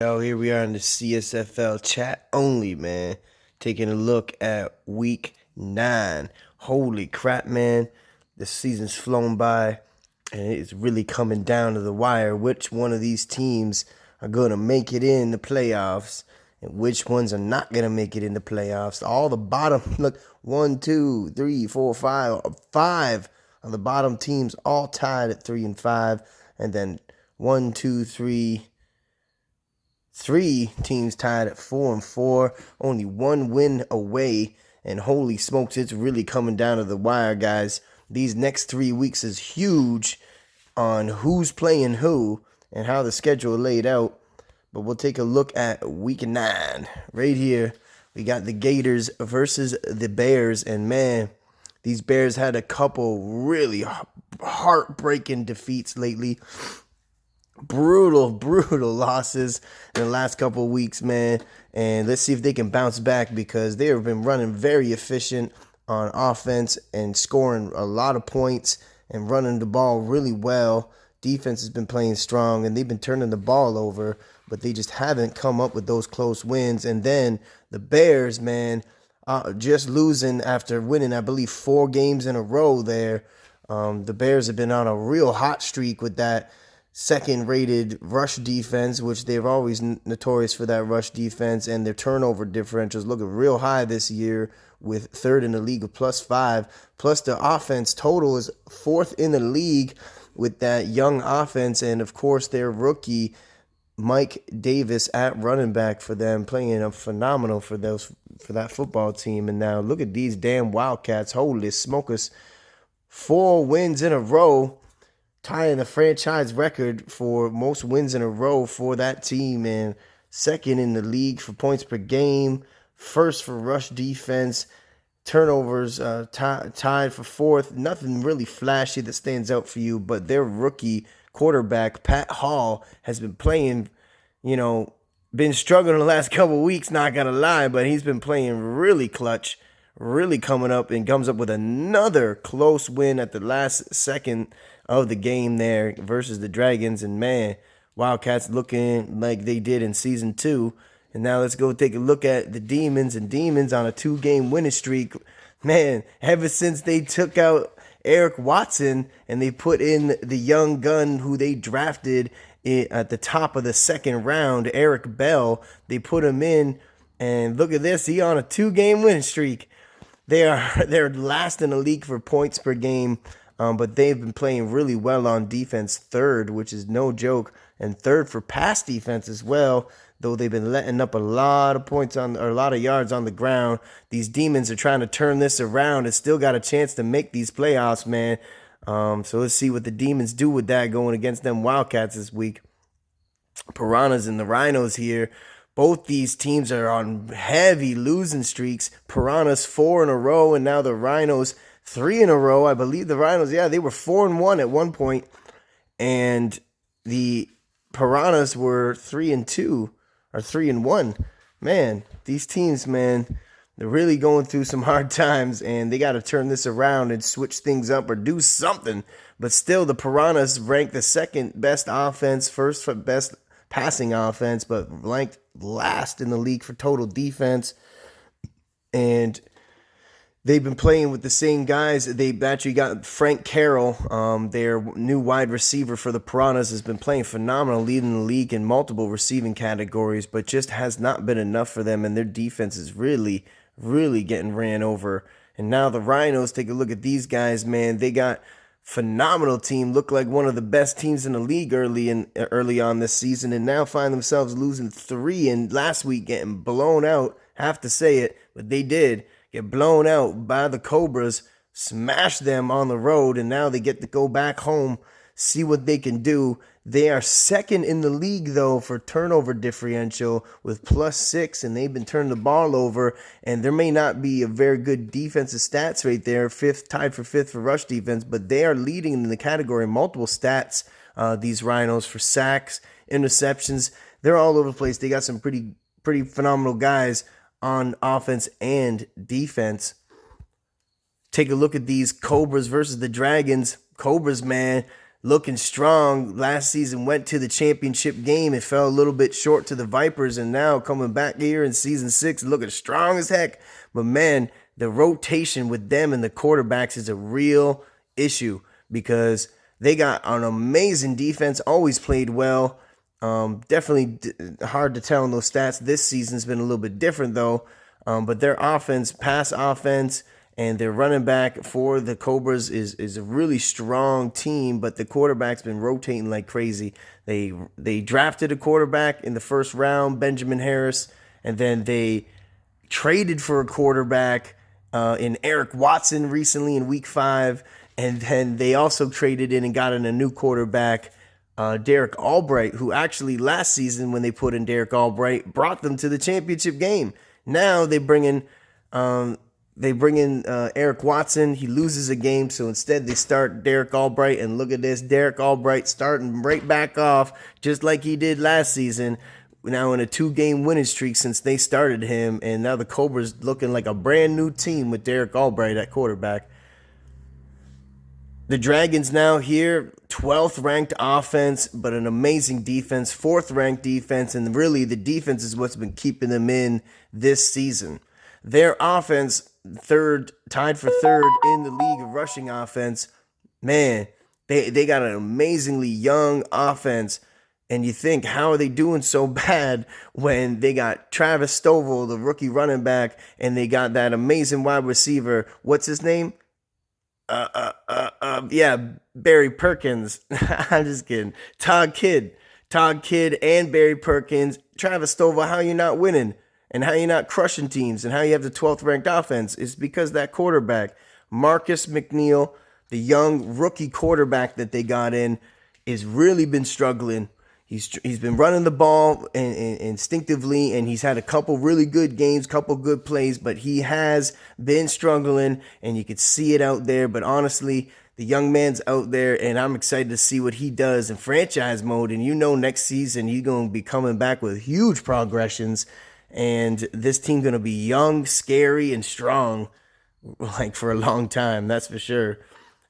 Yo, here we are in the CSFL chat only, man. Taking a look at week 9. Holy crap, man. The season's flown by, and it's really coming down to the wire. Which one of these teams are going to make it in the playoffs, and which ones are not going to make it in the playoffs? All the bottom, look, 1, 2, 3, 4, 5, 5 of the bottom teams all tied at 3 and 5. And then 1, 2, 3. Three teams tied at 4 and 4, only one win away, and holy smokes, it's really coming down to the wire, guys. These next 3 weeks is huge on who's playing who and how the schedule laid out. But we'll take a look at week 9 right here. We got the Gators versus the Bears, and man, these Bears had a couple really heartbreaking defeats lately. Brutal losses in the last couple of weeks, man. And let's see if they can bounce back, because they have been running very efficient on offense and scoring a lot of points and running the ball really well. Defense has been playing strong, and they've been turning the ball over, but they just haven't come up with those close wins. And then the Bears, man, just losing after winning, I believe, 4 games in a row there. The Bears have been on a real hot streak with that second-rated rush defense, which they're always notorious for that rush defense, and their turnover differentials looking real high this year, with 3rd in the league with +5. Plus, the offense total is 4th in the league with that young offense, and of course, their rookie Mike Davis at running back for them, playing a phenomenal for that football team. And now look at these damn Wildcats. Holy smokers, 4 wins in a row, tying the franchise record for most wins in a row for that team, and 2nd in the league for points per game, 1st for rush defense, turnovers tied for 4th. Nothing really flashy that stands out for you, but their rookie quarterback, Pat Hall, has been playing, been struggling the last couple of weeks, not going to lie, but he's been playing really clutch, really coming up, and comes up with another close win at the last second of the game there versus the Dragons. And man, Wildcats looking like they did in season 2. And now let's go take a look at the Demons, and Demons on a 2-game winning streak. Man, ever since they took out Eric Watson and they put in the young gun who they drafted at the top of the 2nd round, Eric Bell, they put him in, and look at this, he on a 2-game winning streak. They're last in the league for points per game, but they've been playing really well on defense, 3rd, which is no joke, and 3rd for pass defense as well, though they've been letting up a lot of points or a lot of yards on the ground. These Demons are trying to turn this around and still got a chance to make these playoffs, man. So let's see what the Demons do with that going against them Wildcats this week. Piranhas and the Rhinos here. Both these teams are on heavy losing streaks. Piranhas 4 in a row, and now the Rhinos 3 in a row. I believe the Rhinos, they were 4-1 at one point, and the Piranhas were 3-2 or 3-1. Man, these teams, man, they're really going through some hard times, and they got to turn this around and switch things up or do something. But still, the Piranhas ranked the 2nd best offense, 1st for best passing offense, but ranked last in the league for total defense. And they've been playing with the same guys. They actually got Frank Carroll, their new wide receiver for the Piranhas, has been playing phenomenal, leading the league in multiple receiving categories, but just has not been enough for them, and their defense is really getting ran over. And now the Rhinos, take a look at these guys, man. They got phenomenal team, look like one of the best teams in the league early on this season, and now find themselves losing 3, and last week getting blown out. Have to say it, but they did get blown out by the Cobras, smash them on the road, and now they get to go back home, see what they can do. They are 2nd in the league, though, for turnover differential with +6, and they've been turning the ball over, and there may not be a very good defensive stats right there, 5th, tied for 5th for rush defense, but they are leading in the category, multiple stats, these Rhinos, for sacks, interceptions. They're all over the place. They got some pretty phenomenal guys on offense and defense. Take a look at these Cobras versus the Dragons. Cobras, man, looking strong. Last season went to the championship game and fell a little bit short to the Vipers, and now coming back here in season 6 looking strong as heck. But man, the rotation with them and the quarterbacks is a real issue because they got an amazing defense, always played well. Definitely hard to tell in those stats. This season's been a little bit different though. But their offense, pass offense, and their running back for the Cobras is a really strong team, but the quarterback's been rotating like crazy. They drafted a quarterback in the first round, Benjamin Harris, and then they traded for a quarterback in Eric Watson recently in week 5, and then they also traded in and got in a new quarterback, Derek Albright, who actually last season when they put in Derek Albright brought them to the championship game. Now they bring in Eric Watson. He loses a game, so instead they start Derek Albright. And look at this, Derek Albright starting right back off just like he did last season. Now in a 2-game winning streak since they started him, and now the Cobras looking like a brand new team with Derek Albright at quarterback. The Dragons now here, 12th ranked offense, but an amazing defense, 4th ranked defense, and really the defense is what's been keeping them in this season. Their offense, tied for third in the league of rushing offense. Man, they got an amazingly young offense, and you think, how are they doing so bad when they got Travis Stovall, the rookie running back, and they got that amazing wide receiver, what's his name? Barry Perkins. I'm just kidding. Todd Kidd, and Barry Perkins. Travis Stovall, how you not winning? And how you not crushing teams? And how you have the 12th ranked offense? It's because that quarterback, Marcus McNeil, the young rookie quarterback that they got in, has really been struggling. He's been running the ball instinctively, and he's had a couple really good games, couple good plays, but he has been struggling, and you could see it out there. But honestly, the young man's out there, and I'm excited to see what he does in franchise mode. And next season he's going to be coming back with huge progressions, and this team's going to be young, scary, and strong, like for a long time, that's for sure.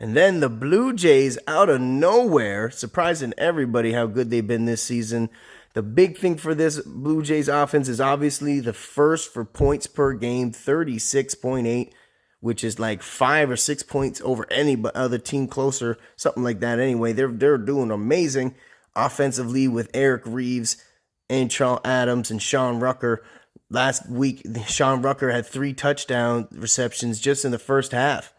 And then the Blue Jays, out of nowhere, surprising everybody how good they've been this season. The big thing for this Blue Jays offense is obviously the first for points per game, 36.8, which is like 5 or 6 points over any other team closer, something like that. Anyway, they're doing amazing offensively with Eric Reeves and Charles Adams and Sean Rucker. Last week, Sean Rucker had 3 touchdown receptions just in the first half.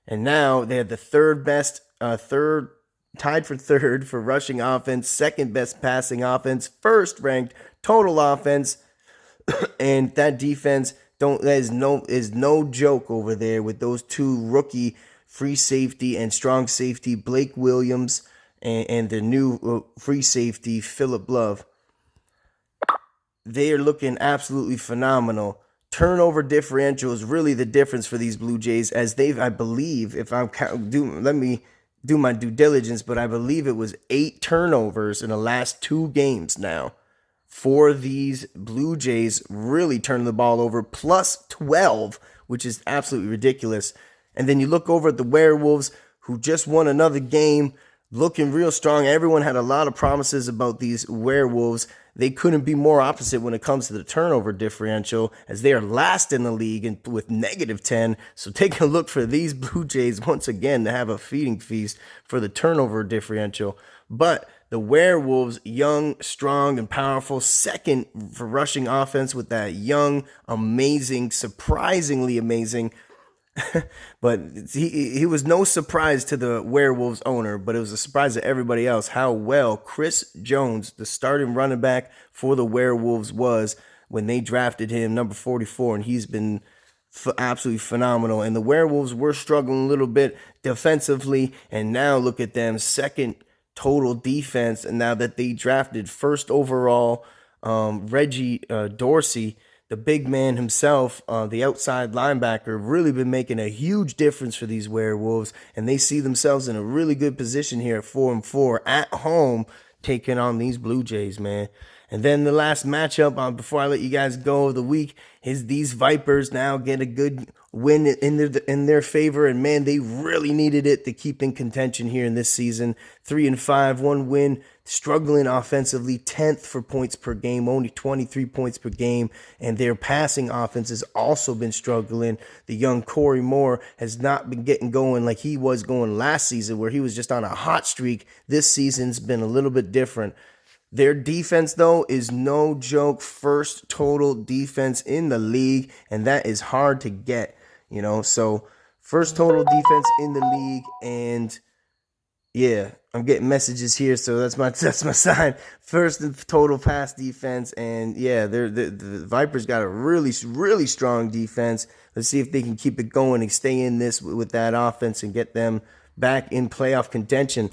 And now they had the tied for third for rushing offense, second best passing offense, first ranked total offense, and that defense is no joke over there with those 2 rookie free safety and strong safety, Blake Williams, and the new free safety, Phillip Love. They are looking absolutely phenomenal. Turnover differential is really the difference for these Blue Jays, as I believe, let me do my due diligence, but I believe it was 8 turnovers in the last 2 games now for these Blue Jays, really turning the ball over, plus 12, which is absolutely ridiculous. And then you look over at the Werewolves, who just won another game, looking real strong. Everyone had a lot of promises about these Werewolves. They couldn't be more opposite when it comes to the turnover differential, as they are last in the league and with -10. So take a look for these Blue Jays once again to have a feeding feast for the turnover differential. But the Werewolves, young, strong, and powerful, second for rushing offense with that young, amazing, surprisingly amazing. But he was no surprise to the Werewolves owner, but it was a surprise to everybody else how well Chris Jones, the starting running back for the Werewolves, was when they drafted him, number 44, and he's been absolutely phenomenal. And the Werewolves were struggling a little bit defensively, and now look at them, second total defense, and now that they drafted first overall Reggie Dorsey, the big man himself, the outside linebacker, really been making a huge difference for these Werewolves, and they see themselves in a really good position here at 4-4 at home, taking on these Blue Jays, man. And then the last matchup before I let you guys go of the week is these Vipers now get a good win in their favor, and man, they really needed it to keep in contention here in this season. 3-5, one win, struggling offensively, 10th for points per game, only 23 points per game, and their passing offense has also been struggling. The young Corey Moore has not been getting going like he was going last season, where he was just on a hot streak. This season's been a little bit different. Their defense, though, is no joke. First total defense in the league, and that is hard to get, So first total defense in the league, and yeah, I'm getting messages here, so that's my sign. First total pass defense, and yeah, the Vipers got a really strong defense. Let's see if they can keep it going and stay in this with that offense and get them back in playoff contention.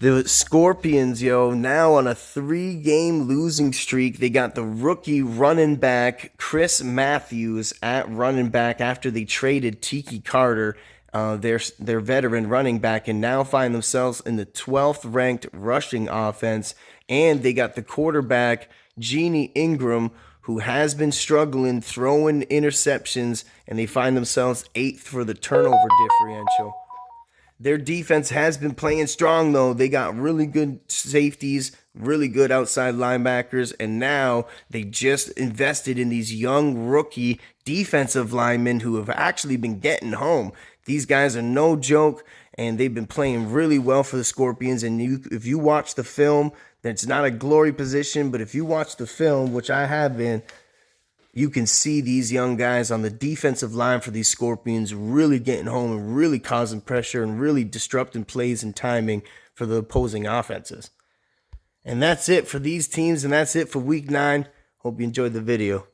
The Scorpions, now on a 3-game losing streak. They got the rookie running back Chris Matthews at running back after they traded Tiki Carter, their veteran running back, and now find themselves in the 12th ranked rushing offense. And they got the quarterback Jeannie Ingram, who has been struggling throwing interceptions, and they find themselves 8th for the turnover differential. Their defense has been playing strong, though. They got really good safeties, really good outside linebackers, and now they just invested in these young rookie defensive linemen who have actually been getting home. These guys are no joke, and they've been playing really well for the Scorpions. And if you watch the film, that's not a glory position, but if you watch the film, which I have been, you can see these young guys on the defensive line for these Scorpions really getting home and really causing pressure and really disrupting plays and timing for the opposing offenses. And that's it for these teams, and that's it for Week 9. Hope you enjoyed the video.